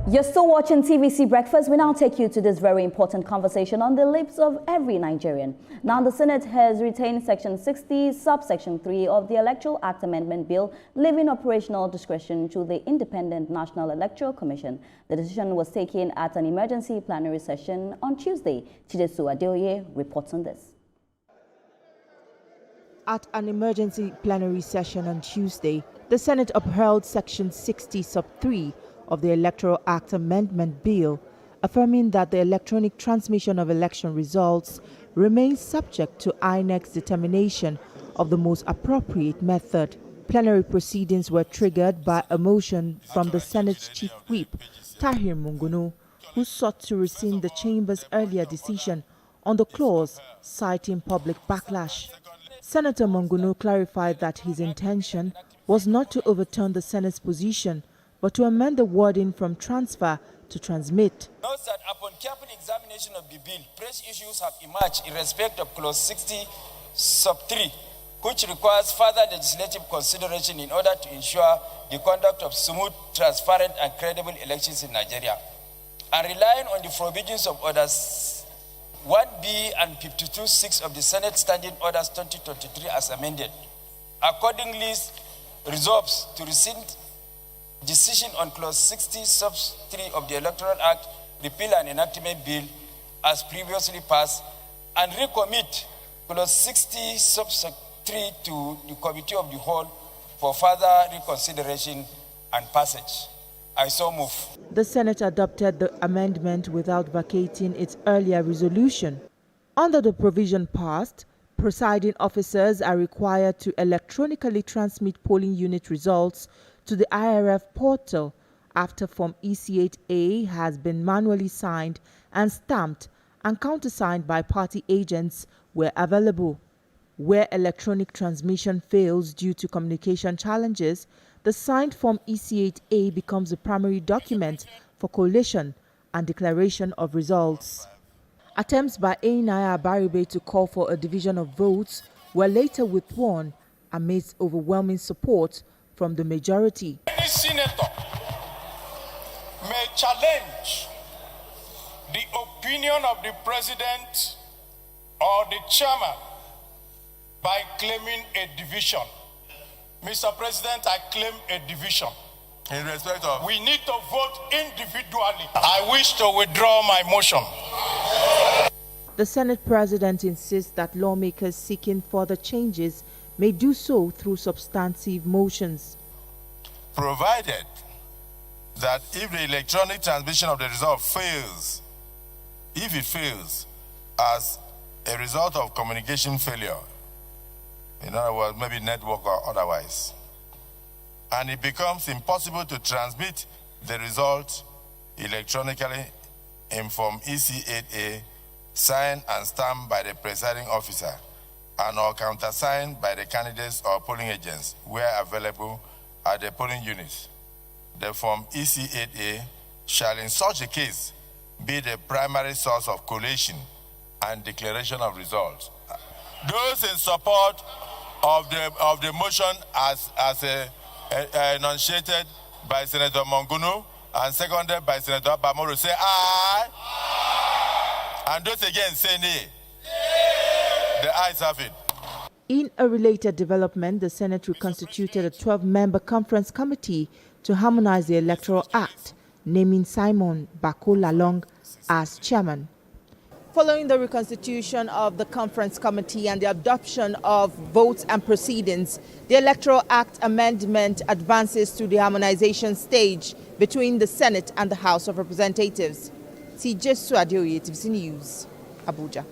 You're still watching TVC Breakfast. We now take you to this very important conversation on the lips of every Nigerian. Now, the Senate has retained Section 60, Subsection 3 of the Electoral Act Amendment Bill, leaving operational discretion to the Independent National Electoral Commission. The decision was taken at an emergency plenary session on Tuesday. Chidesu Adeoye reports on this. At an emergency plenary session on Tuesday, the Senate upheld Section 60, Sub 3 of the Electoral Act Amendment Bill, affirming that the electronic transmission of election results remains subject to INEC's determination of the most appropriate method. Plenary proceedings were triggered by a motion from the Senate's Chief Whip, Tahir Mungunu, who sought to rescind the Chamber's earlier decision on the clause, citing public backlash. Senator Mungunu clarified that his intention was not to overturn the Senate's position, but to amend the wording from transfer to transmit. Notes that upon careful examination of the bill, fresh issues have emerged in respect of Clause 60, Sub 3, which requires further legislative consideration in order to ensure the conduct of smooth, transparent, and credible elections in Nigeria. And relying on the provisions of Orders 1B and 52(6) of the Senate Standing Orders 2023 as amended, accordingly resolves to rescind decision on Clause 60, Sub 3 of the Electoral Act, Repeal and Enactment Bill as previously passed, and recommit Clause 60, Sub 3 to the Committee of the Whole for further reconsideration and passage. I so move. The Senate adopted the amendment without vacating its earlier resolution. Under the provision passed, presiding officers are required to electronically transmit polling unit results to the IRF portal after Form EC8A has been manually signed and stamped and countersigned by party agents where available. Where electronic transmission fails due to communication challenges, the signed Form EC8A becomes the primary document for collation and declaration of results. Attempts by Einaya Abaribe to call for a division of votes were later withdrawn amidst overwhelming support from the majority. Any senator may challenge the opinion of the president or the chairman by claiming a division. Mr. President, I claim a division. In respect of? We need to vote individually. I wish to withdraw my motion. The Senate President insists that lawmakers seeking further changes may do so through substantive motions. Provided that if the electronic transmission of the result fails, if it fails as a result of communication failure, in other words, maybe network or otherwise, and it becomes impossible to transmit the result electronically in Form EC8A, signed and stamped by the presiding officer, and or countersigned by the candidates or polling agents where available at the polling units, the Form EC8A shall in such a case be the primary source of collation and declaration of results. Those in support of the motion as enunciated by Senator Mungunu and seconded by Senator Bamoro say aye. Aye. And those again say nay. Nay. The ayes have it. In a related development, the Senate reconstituted a 12-member conference committee to harmonize the Electoral Act, naming Simon Bako Lalong as chairman. Following the reconstitution of the conference committee and the adoption of votes and proceedings, the Electoral Act amendment advances to the harmonization stage between the Senate and the House of Representatives. Chidesu Adeoye, TVC News, Abuja.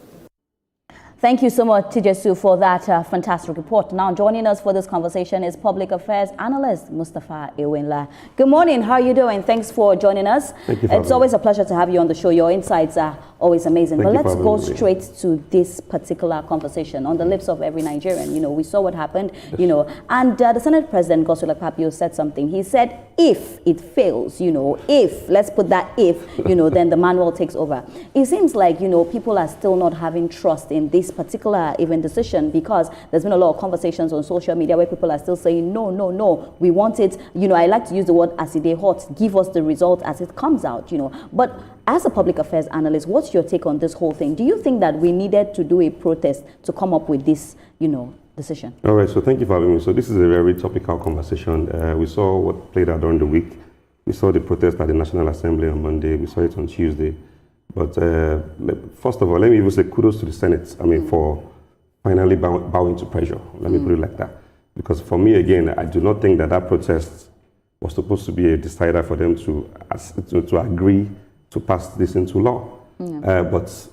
Thank you so much, Chidesu, for that fantastic report. Now, joining us for this conversation is Public Affairs Analyst Mustapha Ewenla. Good morning. How are you doing? Thanks for joining us. Thank you. It's always a pleasure to have you on the show. Your insights Always amazing. Thank But let's go me. straight to this particular conversation on the lips of every Nigerian. You know, we saw what happened, you know, and the Senate President, Godswill Akpabio, said something. He said, if it fails, you know, if, let's put that if, you know, then the manual takes over. It seems like, you know, people are still not having trust in this particular even decision, because there's been a lot of conversations on social media where people are still saying, no, no, no, we want it. You know, I like to use the word as it is hot, give us the result as it comes out, you know. But as a public affairs analyst, what's your take on this whole thing? Do you think that we needed to do a protest to come up with this, you know, decision? All right, so thank you for having me. So this is a very topical conversation. We saw what played out during the week. We saw the protest at the National Assembly on Monday. We saw it on Tuesday. But first of all, let me even say kudos to the Senate, for finally bowing to pressure. Let me put it like that. Because for me, again, I do not think that protest was supposed to be a decider for them to agree to pass this into law. But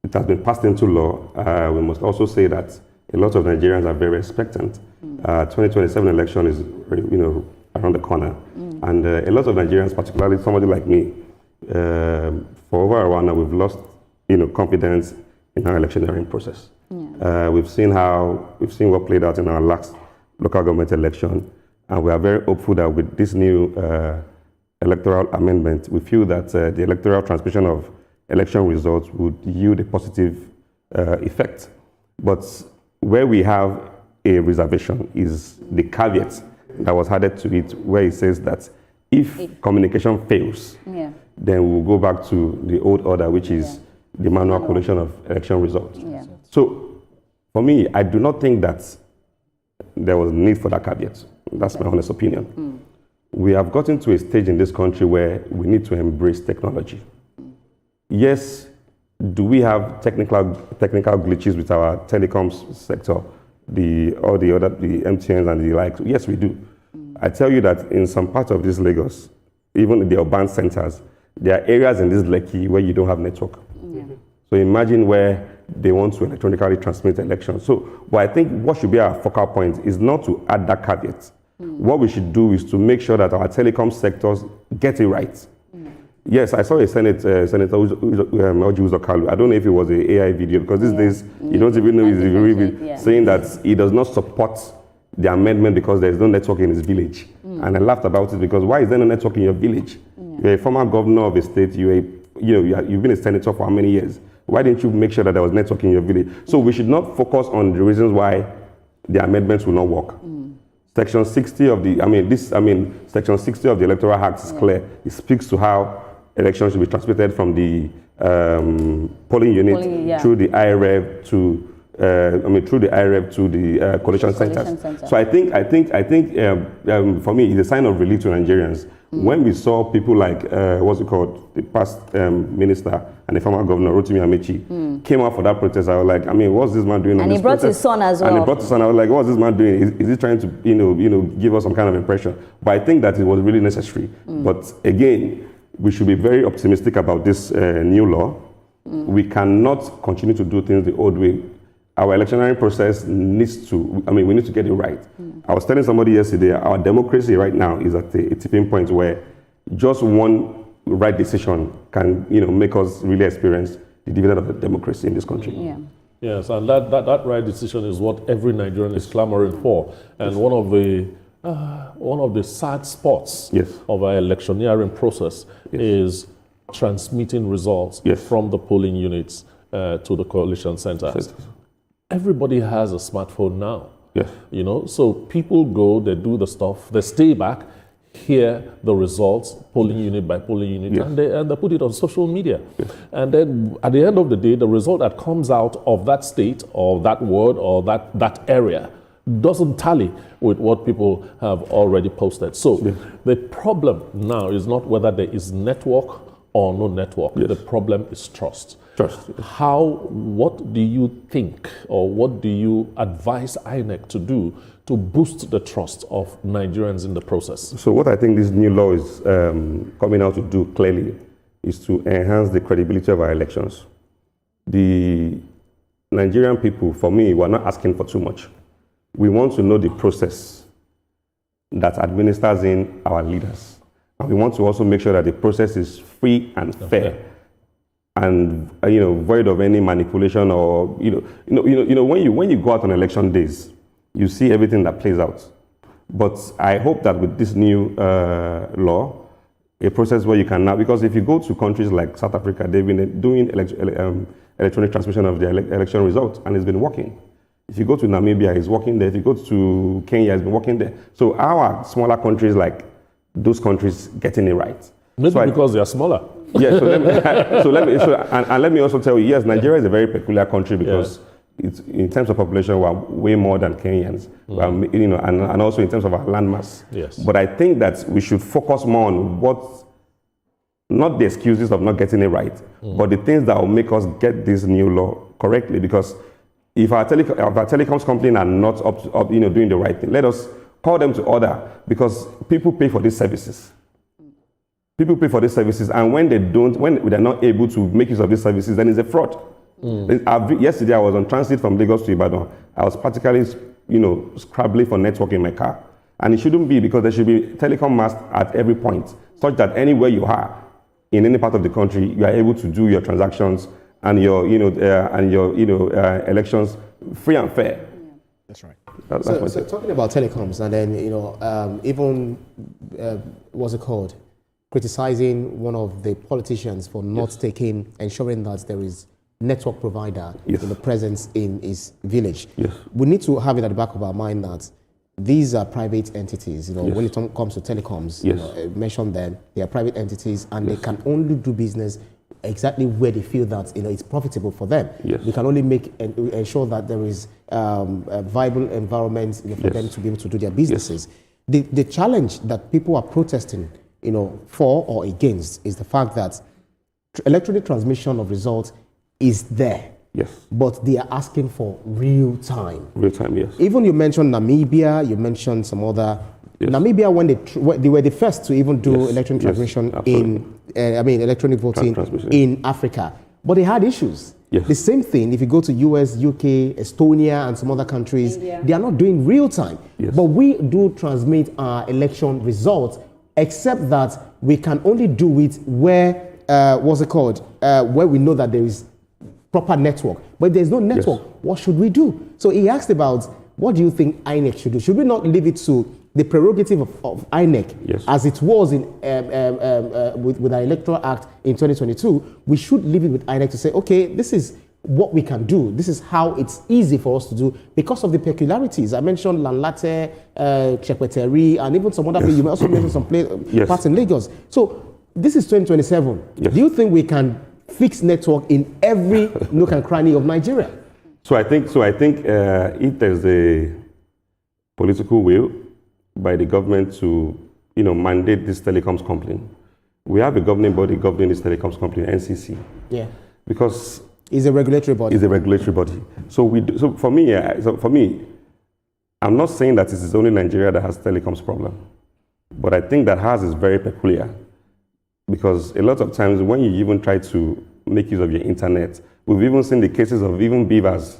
it has been passed into law. We must also say that a lot of Nigerians are very expectant. 2027 election is, around the corner. And a lot of Nigerians, particularly somebody like me, for over a while now, we've lost, confidence in our electioneering process. We've seen what played out in our last local government election, and we are very hopeful that with this new electoral amendment, we feel that the electoral transmission of election results would yield a positive effect. But where we have a reservation is the caveat that was added to it, where it says that if communication fails, then we'll go back to the old order, which is the manual collation of election results. So, for me, I do not think that there was need for that caveat. That's my honest opinion. We have gotten to a stage in this country where we need to embrace technology. Yes, do we have technical glitches with our telecoms sector, the MTNs and the like? Yes, we do. I tell you that in some parts of this Lagos, even in the urban centers, there are areas in this Lekki where you don't have network. So imagine where they want to electronically transmit elections. So, but I think what should be our focal point is not to add that caveat. What we should do is to make sure that our telecom sectors get it right. Yes, I saw a Senator Oji Uzokalu. I don't know if it was an AI video, because these days you don't even know he's saying that he does not support the amendment because there is no network in his village. And I laughed about it, because why is there no network in your village? You're a former governor of a state. You've been a senator for how many years? Why didn't you make sure that there was network in your village? So we should not focus on the reasons why the amendments will not work. Section 60 of Section 60 of the Electoral Act is clear. It speaks to how elections should be transmitted from the polling unit through the IREV to the collation centers. So I think for me, it's a sign of relief to Nigerians when we saw people like the past minister and the former governor Rotimi Amechi came out for that protest. I was like, what's this man doing? And he brought his son as well. And he brought his son. I was like, what's this man doing? Is he trying to give us some kind of impression? But I think that it was really necessary. But again, we should be very optimistic about this new law. We cannot continue to do things the old way. Our electioneering process needs to, we need to get it right. I was telling somebody yesterday, our democracy right now is at a tipping point where just one right decision can, make us really experience the dividend of the democracy in this country. Yes, and that right decision is what every Nigerian is clamoring for. And one of the sad spots of our electioneering process is transmitting results from the polling units to the coalition centers. Everybody has a smartphone now. So people go, they do the stuff, they stay back, hear the results, polling unit by polling unit, and they put it on social media. And then at the end of the day, the result that comes out of that state or that ward or that area doesn't tally with what people have already posted. So the problem now is not whether there is network or no network. The problem is trust. What do you think, or what do you advise INEC to do to boost the trust of Nigerians in the process? So what I think this new law is coming out to do clearly is to enhance the credibility of our elections. The Nigerian people, for me, we're not asking for too much. We want to know the process that administers in our leaders. And we want to also make sure that the process is free and fair. and void of any manipulation or when you go out on election days, you see everything that plays out. But I hope that with this new law, a process where you can now, because if you go to countries like South Africa, they've been doing electronic transmission of the election results, and it's been working. If you go to Namibia, it's working there. If you go to Kenya, it's been working there. So our smaller countries, like those countries, getting it right. Maybe because they are smaller. Yeah. So let me also tell you, yes, Nigeria is a very peculiar country because it's, in terms of population, we're way more than Kenyans. And also in terms of our landmass. Yes. But I think that we should focus more on not the excuses of not getting it right, but the things that will make us get this new law correctly. Because if our telecoms company are not doing the right thing, let us call them to order, because people pay for these services. People pay for these services, and when they're not able to make use of these services, then it's a fraud. Yesterday, I was on transit from Lagos to Ibadan. I was practically, scrabbling for network in my car, and it shouldn't be, because there should be telecom masts at every point, such that anywhere you are in any part of the country, you are able to do your transactions and your elections free and fair. Yeah. That's right. So talking about telecoms, and then even what's it called? Criticizing one of the politicians for not ensuring that there is network provider presence in his village. Yes. We need to have it at the back of our mind that these are private entities. When it comes to telecoms, mention them. They are private entities, and they can only do business exactly where they feel that it's profitable for them. Yes. They can only ensure that there is a viable environment for them to be able to do their businesses. Yes. The challenge that people are protesting for or against is the fact that electronic transmission of results is there. Yes. But they are asking for real time. Real time, yes. Even you mentioned Namibia, you mentioned some other. Yes. Namibia, when they were the first to even do electronic transmission electronic voting in Africa. But they had issues. Yes. The same thing, if you go to US, UK, Estonia, and some other countries, they are not doing real time. Yes. But we do transmit our election results, except that we can only do it where, where we know that there is proper network. But if there's no network, what should we do? So he asked about, what do you think INEC should do? Should we not leave it to the prerogative of INEC, as it was in with our Electoral Act in 2022? We should leave it with INEC to say, okay, this is what we can do. This is how it's easy for us to do because of the peculiarities. I mentioned Lanlate, Chepeteri, and even some other people. You also mentioned some parts in Lagos. So this is 2027. Do you think we can fix network in every nook and cranny of Nigeria? So I think if there's a political will by the government to mandate this telecoms company, we have a governing body governing this telecoms company, NCC. Yeah. Because it's a regulatory body. It's a regulatory body. So for me, I'm not saying that it is only Nigeria that has telecoms problem, but I think that ours is very peculiar, because a lot of times when you even try to make use of your internet, we've even seen the cases of even beavers,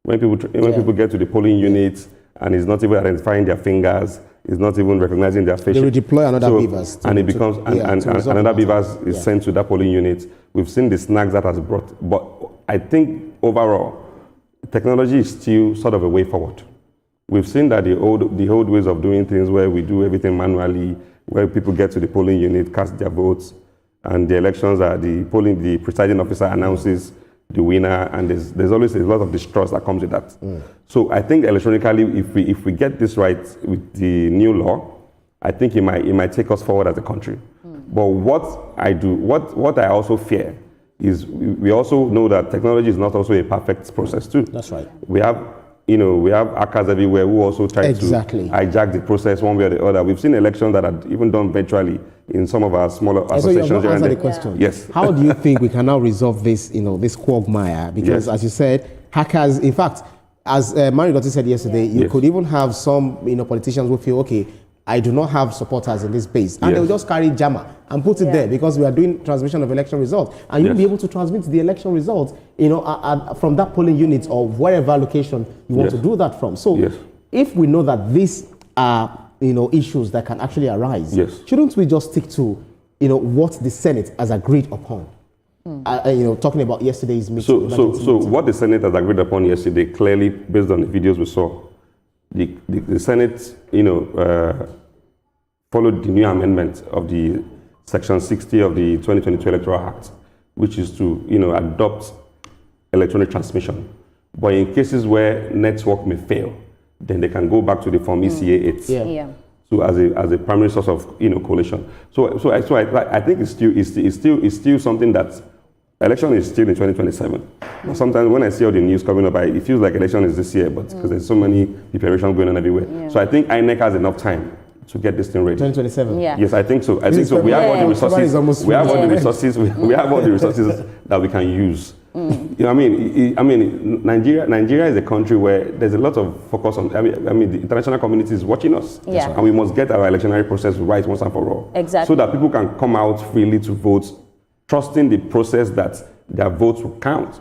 when people get to the polling units and it's not even identifying their fingers, it's not even recognizing their faces. They will deploy another beavers. And it becomes another beavers is sent to that polling unit. We've seen the snags that has brought, but I think overall, technology is still sort of a way forward. We've seen that the old ways of doing things, where we do everything manually, where people get to the polling unit, cast their votes, and the elections are the presiding officer announces the winner, and there's always a lot of distrust that comes with that. So I think electronically, if we get this right with the new law, I think it might take us forward as a country. But what I also fear is we also know that technology is not also a perfect process too. That's right. We have hackers everywhere who also try to hijack the process one way or the other. We've seen elections that are even done virtually in some of our smaller associations. So you have not answered the question. Yes. How do you think we can now resolve this, this quagmire? Because as you said, hackers, in fact, as Mario Dotti said yesterday, you could even have some politicians who feel, okay, I do not have supporters in this base. And they'll just carry jammer and put it there because we are doing transmission of election results. And you'll be able to transmit the election results, from that polling unit or wherever location you want to do that from. So if we know that these are, issues that can actually arise, shouldn't we just stick to, what the Senate has agreed upon? talking about yesterday's meeting. So what the Senate has agreed upon yesterday, clearly based on the videos we saw, the Senate, followed the new amendment of the Section 60 of the 2022 Electoral Act, which is to, adopt electronic transmission. But in cases where network may fail, then they can go back to the Form ECA 8. Yeah. So as a primary source of, collation. So I think it's still something that election is still in 2027. But sometimes when I see all the news coming up, it feels like election is this year, but because there's so many preparations going on everywhere. Yeah. So I think INEC has enough time to get this thing ready. 2027. Yeah. Yes, I think so. We have all the resources. We have all the resources. We have all the resources that we can use. I mean, Nigeria is a country where there's a lot of focus on. I mean, the international community is watching us, and we must get our electionary process right once and for all. Exactly. So that people can come out freely to vote, trusting the process that their votes will count.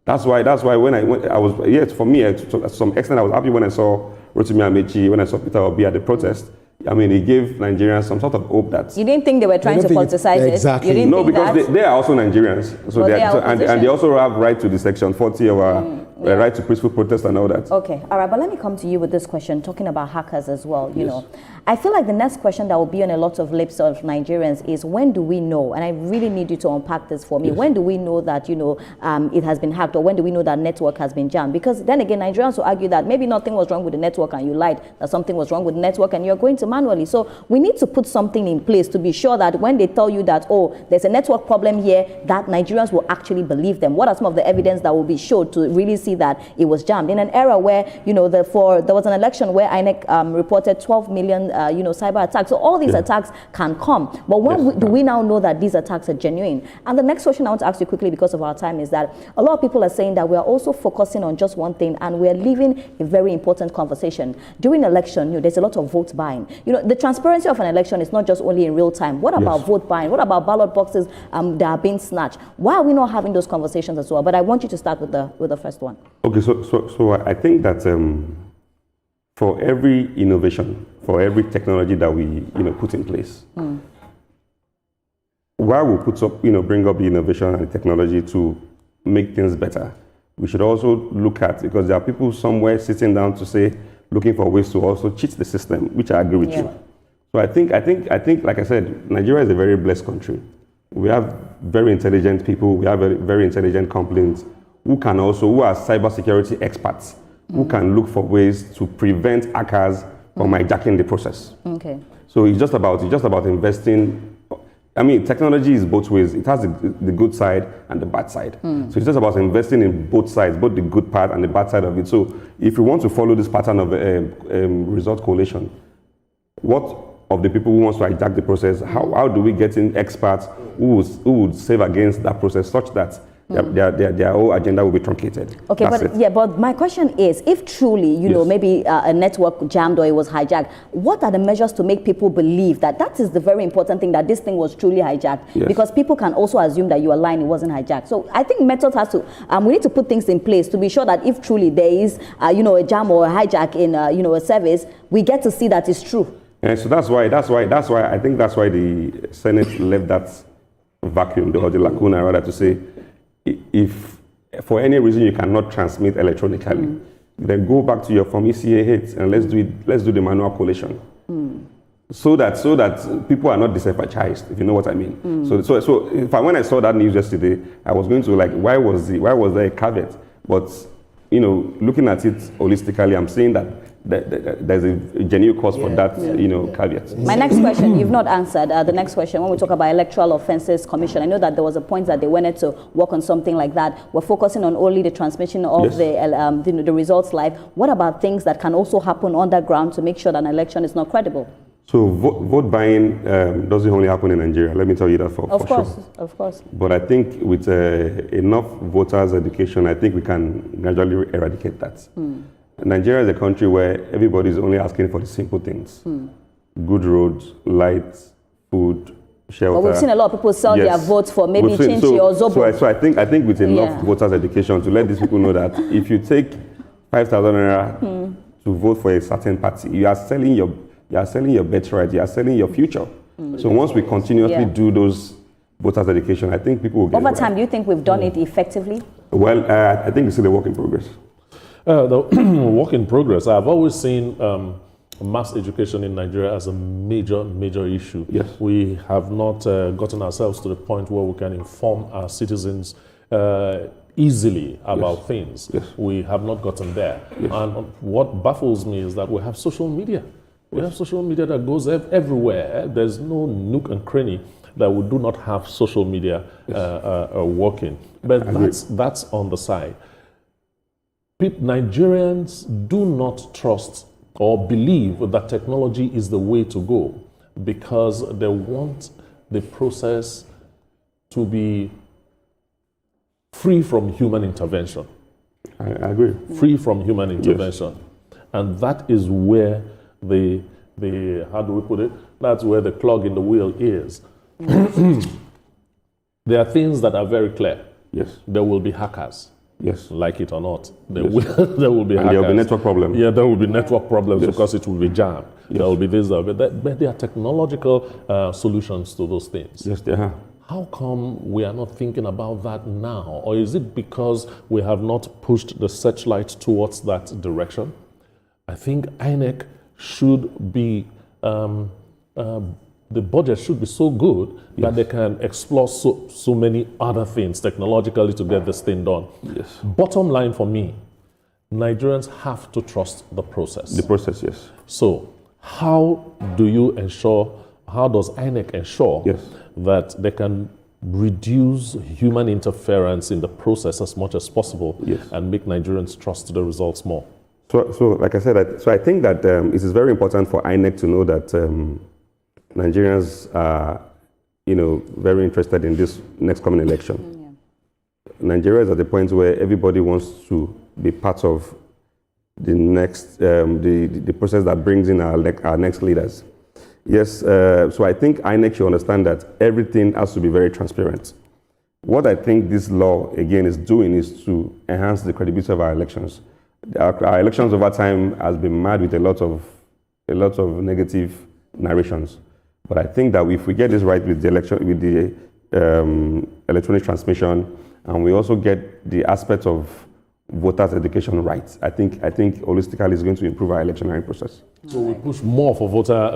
That's why when I was, yes, for me, to some extent, I was happy when I saw Rotimi Amechi, when I saw Peter Obi at the protest. I mean, he gave Nigerians some sort of hope that... You didn't think they were trying to politicize it? Exactly. You didn't no, think because they are also Nigerians. So and they also have right to the Section 40 of our right to peaceful protest and all that. Okay, all right, but let me come to you with this question, talking about hackers as well, you know. I feel like the next question that will be on a lot of lips of Nigerians is, when do we know, and I really need you to unpack this for me, when do we know that, it has been hacked, or when do we know that network has been jammed? Because then again, Nigerians will argue that maybe nothing was wrong with the network and you lied, that something was wrong with the network and you're going to manually. So we need to put something in place to be sure that when they tell you that, oh, there's a network problem here, that Nigerians will actually believe them. What are some of the evidence that will be shown to really see that it was jammed? In an era where, there was an election where INEC reported 12 million, cyber attacks. So all these attacks can come. But when do we now know that these attacks are genuine? And the next question I want to ask you quickly, because of our time, is that a lot of people are saying that we are also focusing on just one thing, and we are leaving a very important conversation. During election, there's a lot of vote buying. The transparency of an election is not just only in real time. What about vote buying? What about ballot boxes that are being snatched? Why are we not having those conversations as well? But I want you to start with the first one. Okay, so I think that for every innovation, for every technology that we put in place, while we bring up the innovation and the technology to make things better, we should also look at, because there are people somewhere sitting down to say, looking for ways to also cheat the system, which I agree with you. So I think, like I said, Nigeria is a very blessed country. We have very intelligent people. We have very intelligent companies who are cybersecurity experts, who can look for ways to prevent hackers from hijacking the process. Okay. So it's just about investing. I mean, technology is both ways. It has the good side and the bad side. So it's just about investing in both sides, both the good part and the bad side of it. So if we want to follow this pattern of result correlation, what of the people who wants to hijack the process, how do we get in experts who would save against that process such that their whole agenda will be truncated? Okay, but my question is, if truly, maybe a network jammed or it was hijacked, what are the measures to make people believe that is the very important thing, that this thing was truly hijacked? Yes. Because people can also assume that you are lying, it wasn't hijacked. So I think methods has to, we need to put things in place to be sure that if truly there is, a jam or a hijack in, a service, we get to see that it's true. And so that's why I think that's why the Senate left that vacuum, or the lacuna, rather, to say, if for any reason you cannot transmit electronically, then go back to your Form ECA 8 and let's do the manual collation. So that people are not disenfranchised, if you know what I mean. So when I saw that news yesterday, I was going to why was there a caveat? But looking at it holistically, I'm saying that there's a genuine cause for that, caveat. My next question, you've not answered. The next question, when we talk about Electoral Offences Commission, I know that there was a point that they wanted to work on something like that. We're focusing on only the transmission of the results live. What about things that can also happen underground to make sure that an election is not credible? So vote buying doesn't only happen in Nigeria. Let me tell you that for sure. Of course. But I think with enough voters' education, I think we can gradually eradicate that. Nigeria is a country where everybody is only asking for the simple things. Good roads, lights, food, shelter. But we've seen a lot of people sell their votes for maybe Chinchi or Zobo. So I think with enough voters' education to let these people know that if you take 5,000 naira to vote for a certain party, you are selling your birthright, you are selling your future. So once we continuously do those voters' education, I think people will get Over it time, right. do you think we've done it effectively? Well, I think it's still a work in progress. The work in progress. I've always seen mass education in Nigeria as a major issue. Yes. We have not gotten ourselves to the point where we can inform our citizens easily about things. Yes. We have not gotten there. Yes. And what baffles me is that we have social media. We have social media that goes everywhere. There's no nook and cranny that we do not have social media working. But that's on the side. Nigerians do not trust or believe that technology is the way to go because they want the process to be free from human intervention. I agree. Free from human intervention. Yes. And that is where the how do we put it? That's where the clog in the wheel is. There are things that are very clear. Yes. There will be hackers. Yes. Like it or not. There Yes. will be hackers. There will be network problems. Yeah, there will be network problems Yes. because it will be jammed. Yes. There will be this, but there are technological solutions to those things. Yes, there are. How come we are not thinking about that now? Or is it because we have not pushed the searchlight towards that direction? I think INEC should be, the budget should be so good that they can explore so many other things technologically to get this thing done. Yes. Bottom line for me, Nigerians have to trust the process. The process, yes. So how do you ensure, how does INEC ensure Yes. that they can reduce human interference in the process as much as possible Yes. and make Nigerians trust the results more? So like I said, I think that it is very important for INEC to know that Nigerians are, very interested in this next coming election. Nigeria is at the point where everybody wants to be part of the next, the process that brings in our next leaders. Yes, so I think INEC should understand that everything has to be very transparent. What I think this law, again, is doing is to enhance the credibility of our elections. Our elections over time has been marred with a lot of negative narrations. But I think that if we get this right with the election, with the electronic transmission, and we also get the aspect of voters' education right, I think holistically is going to improve our electionary process. So we push more for voter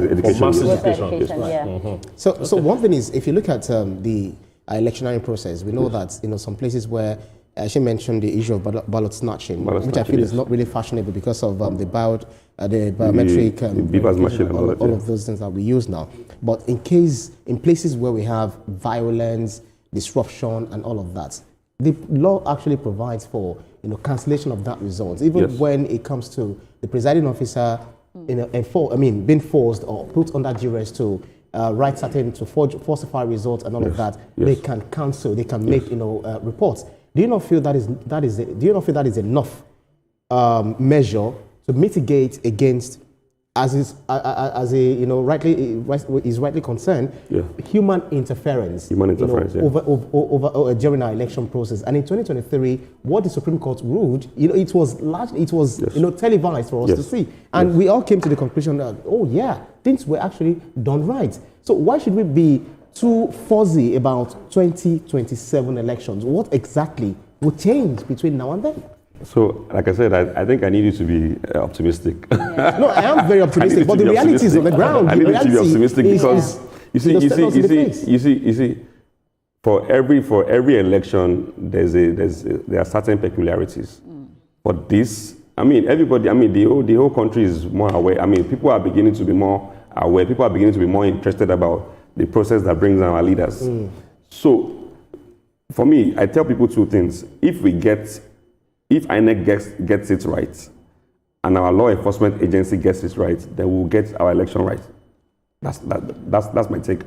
education, mass yes. education. Education, Right. yeah. Mm-hmm. So one thing is, if you look at the electionary process, we know that some places where she mentioned the issue of ballot snatching, which I feel is not really fashionable because of the biometric, beavers machine, all of those things that we use now. But in places where we have violence, disruption, and all of that, the law actually provides for cancellation of that result, even when it comes to the presiding officer, being forced or put under duress to write certain to falsify results and all of that. They can cancel, they can make reports. Do you not feel that is enough measure to mitigate against, as rightly concerned, human interference, over during our election process? And in 2023, what the Supreme Court ruled, it was televised for us to see, and we all came to the conclusion that things were actually done right. So why should we be too fuzzy about 2027 elections? What exactly will change between now and then? So, like I said, I think I need you to be optimistic. No, I am very optimistic, but the reality is on the ground. I need you to be optimistic because you see, for every election, there are certain peculiarities. But this, everybody, the whole country is more aware. People are beginning to be more aware. People are beginning to be more interested about the process that brings our leaders. So, for me, I tell people two things. If INEC gets it right, and our law enforcement agency gets it right, then we'll get our election right. That's my take.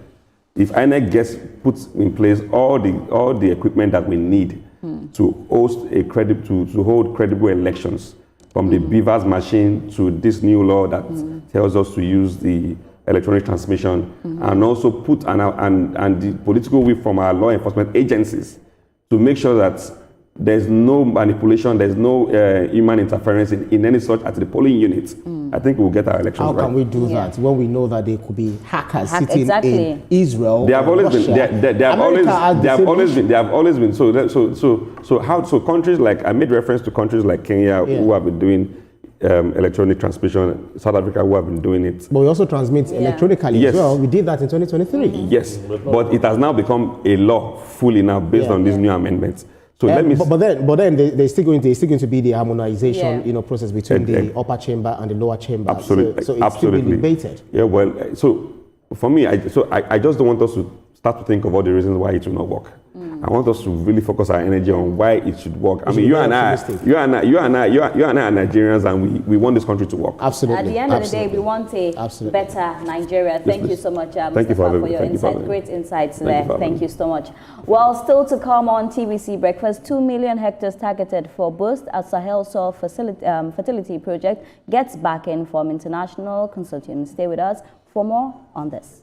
If INEC puts in place all the equipment that we need to host to hold credible elections, from the beavers machine to this new law that tells us to use the electronic transmission, and also put and the political will from our law enforcement agencies to make sure that there's no manipulation, there's no human interference in any sort at the polling units, I think we'll get our elections right. How can we do that when we know that there could be hackers sitting in Israel? They have always Russia? been. They have always been. So countries like, I made reference to countries like Kenya who have been doing electronic transmission, South Africa who have been doing it. But we also transmit electronically as well. We did that in 2023. Yes, but it has now become a law fully now based on these new amendments. So let me. But then there's still going to be the harmonization, process between the upper chamber and the lower chamber. Absolutely, so it's still being debated. Yeah, well, so for me, I just don't want us to start to think of all the reasons why it will not work. I want us to really focus our energy on why it should work. I mean, you and I are Nigerians, and we want this country to work. Absolutely. At the end of the day, we want a better Nigeria. Thank you so much, Mustapha, for your insight. Great insights there. Thank you so much. Well, still to come on TVC Breakfast, 2 million hectares targeted for boost as Sahel Soil Fertility Project gets backing from international consortium. Stay with us for more on this.